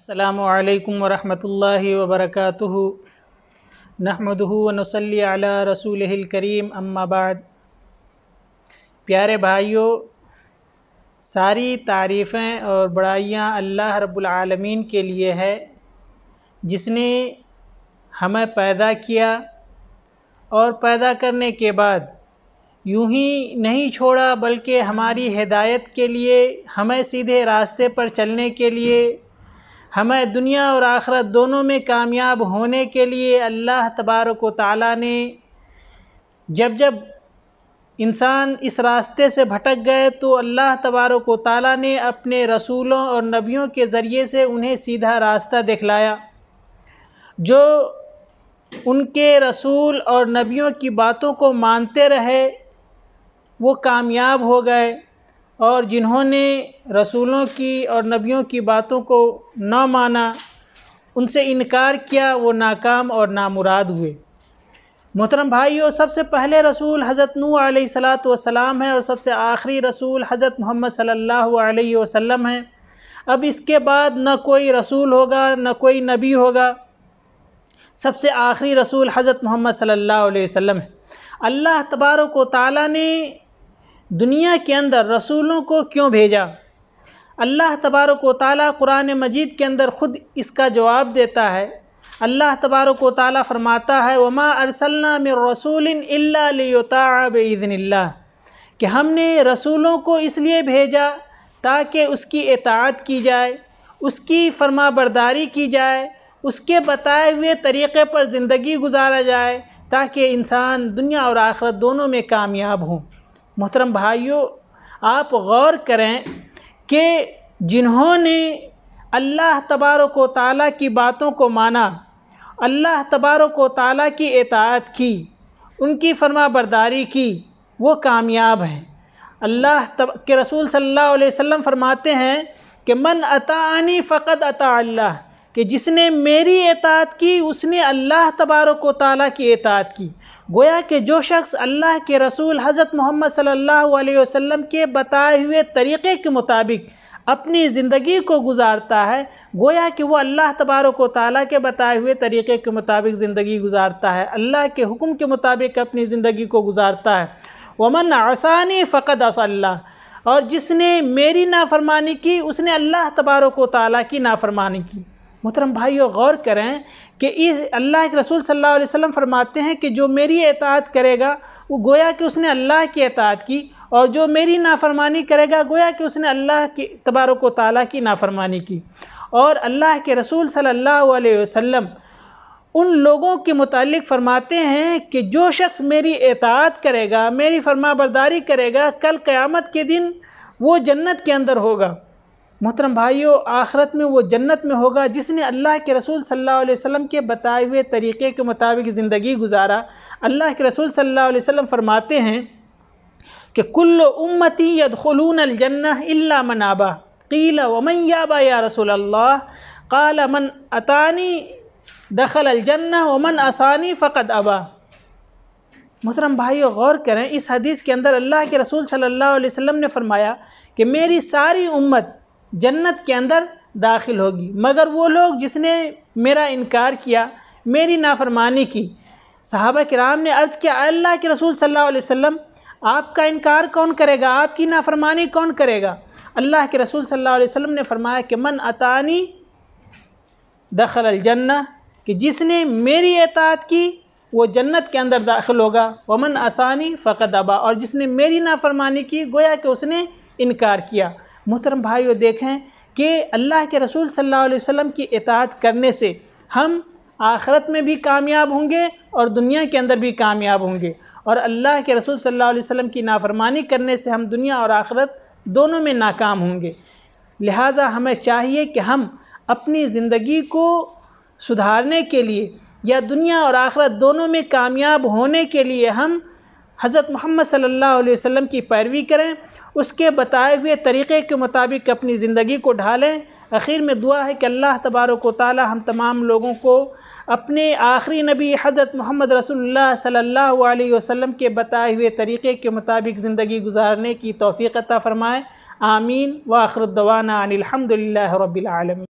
السلام علیکم ورحمۃ اللہ وبرکاتہ نحمدہ ونصلی علی رسولہ الکریم اما بعد۔ پیارے بھائیوں، ساری تعریفیں اور بڑائیاں اللہ رب العالمین کے لیے ہے، جس نے ہمیں پیدا کیا اور پیدا کرنے کے بعد یوں ہی نہیں چھوڑا، بلکہ ہماری ہدایت کے لیے، ہمیں سیدھے راستے پر چلنے کے لیے، ہمیں دنیا اور آخرت دونوں میں کامیاب ہونے کے لیے اللہ تبارک و تعالیٰ نے جب انسان اس راستے سے بھٹک گئے تو اللہ تبارک و تعالیٰ نے اپنے رسولوں اور نبیوں کے ذریعے سے انہیں سیدھا راستہ دکھلایا۔ جو ان کے رسول اور نبیوں کی باتوں کو مانتے رہے وہ کامیاب ہو گئے، اور جنہوں نے رسولوں کی اور نبیوں کی باتوں کو نہ مانا، ان سے انکار کیا، وہ ناکام اور نامراد ہوئے۔ محترم بھائیوں، سب سے پہلے رسول حضرت نوح علیہ السلام ہیں، اور سب سے آخری رسول حضرت محمد صلی اللہ علیہ وسلم ہیں۔ اب اس کے بعد نہ کوئی رسول ہوگا، نہ کوئی نبی ہوگا، سب سے آخری رسول حضرت محمد صلی اللہ علیہ وسلم ہے۔ اللہ تبارک و تعالیٰ نے دنیا کے اندر رسولوں کو کیوں بھیجا؟ اللہ تبارک و تعالیٰ قرآن مجید کے اندر خود اس کا جواب دیتا ہے۔ اللہ تبارک و تعالیٰ فرماتا ہے وَمَا أَرْسَلْنَا مِن رَّسُولٍ إِلَّا لِيُطَاعَ بِإِذْنِ اللَّهِ، کہ ہم نے رسولوں کو اس لیے بھیجا تاکہ اس کی اطاعت کی جائے، اس کی فرما برداری کی جائے، اس کے بتائے ہوئے طریقے پر زندگی گزارا جائے، تاکہ انسان دنیا اور آخرت دونوں میں کامیاب ہوں۔ محترم بھائیوں، آپ غور کریں کہ جنہوں نے اللہ تبارک و تعالیٰ کی باتوں کو مانا، اللہ تبارک و تعالیٰ کی اطاعت کی، ان کی فرما برداری کی، وہ کامیاب ہیں۔ اللہ کے رسول صلی اللہ علیہ وسلم فرماتے ہیں کہ من اطاعنی فقد اطاع اللہ، کہ جس نے میری اطاعت کی اس نے اللہ تبارک و تعالیٰ کی اطاعت کی۔ گویا کہ جو شخص اللہ کے رسول حضرت محمد صلی اللہ علیہ وسلم کے بتائے ہوئے طریقے کے مطابق اپنی زندگی کو گزارتا ہے، گویا کہ وہ اللہ تبارک و تعالیٰ کے بتائے ہوئے طریقے کے مطابق زندگی گزارتا ہے، اللہ کے حکم کے مطابق اپنی زندگی کو گزارتا ہے۔ ومن عصانی فقد عصى اللہ، اور جس نے میری نافرمانی کی اس نے اللہ تبارک و تعالیٰ کی نافرمانی کی۔ محترم بھائیو، غور کریں کہ اللہ کے رسول صلی اللہ علیہ وسلم فرماتے ہیں کہ جو میری اطاعت کرے گا وہ گویا کہ اس نے اللہ کی اطاعت کی، اور جو میری نافرمانی کرے گا گویا کہ اس نے اللہ کی تبارک و تعالیٰ کی نافرمانی کی۔ اور اللہ کے رسول صلی اللہ علیہ وسلم ان لوگوں کے متعلق فرماتے ہیں کہ جو شخص میری اطاعت کرے گا، میری فرما برداری کرے گا، کل قیامت کے دن وہ جنت کے اندر ہوگا۔ محترم بھائیو، آخرت میں وہ جنت میں ہوگا جس نے اللہ کے رسول صلی اللہ علیہ وسلم کے بتائے ہوئے طریقے کے مطابق زندگی گزارا۔ اللہ کے رسول صلی اللہ علیہ وسلم فرماتے ہیں کہ کل امتی یدخلون الجنہ الا من ابا، قیل ومن یابا یا رسول اللہ، قال من اطاعنی دخل الجنہ ومن عصانی فقد ابا۔ محترم بھائیو، غور کریں، اس حدیث کے اندر اللہ کے رسول صلی اللہ علیہ وسلم نے فرمایا کہ میری ساری امت جنت کے اندر داخل ہوگی، مگر وہ لوگ جس نے میرا انکار کیا، میری نافرمانی کی۔ صحابہ کرام نے عرض کیا اللہ کے رسول صلی اللہ علیہ وسلم، آپ کا انکار کون کرے گا، آپ کی نافرمانی کون کرے گا؟ اللہ کے رسول صلی اللہ علیہ وسلم نے فرمایا کہ من اطاعنی دخل الجنہ، کہ جس نے میری اطاعت کی وہ جنت کے اندر داخل ہوگا، ومن عصانی فقد ابا، اور جس نے میری نافرمانی کی گویا کہ اس نے انکار کیا۔ محترم بھائیو، دیکھیں کہ اللہ کے رسول صلی اللہ علیہ وسلم کی اطاعت کرنے سے ہم آخرت میں بھی کامیاب ہوں گے اور دنیا کے اندر بھی کامیاب ہوں گے، اور اللہ کے رسول صلی اللہ علیہ وسلم کی نافرمانی کرنے سے ہم دنیا اور آخرت دونوں میں ناکام ہوں گے۔ لہٰذا ہمیں چاہیے کہ ہم اپنی زندگی کو سدھارنے کے لیے یا دنیا اور آخرت دونوں میں کامیاب ہونے کے لیے ہم حضرت محمد صلی اللہ علیہ وسلم کی پیروی کریں، اس کے بتائے ہوئے طریقے کے مطابق اپنی زندگی کو ڈھالیں۔ آخر میں دعا ہے کہ اللہ تبارک و تعالی ہم تمام لوگوں کو اپنے آخری نبی حضرت محمد رسول اللہ صلی اللہ علیہ وسلم کے بتائے ہوئے طریقے کے مطابق زندگی گزارنے کی توفیق عطا فرمائے۔ آمین۔ وآخر دعوانا ان الحمد للہ رب العالمین۔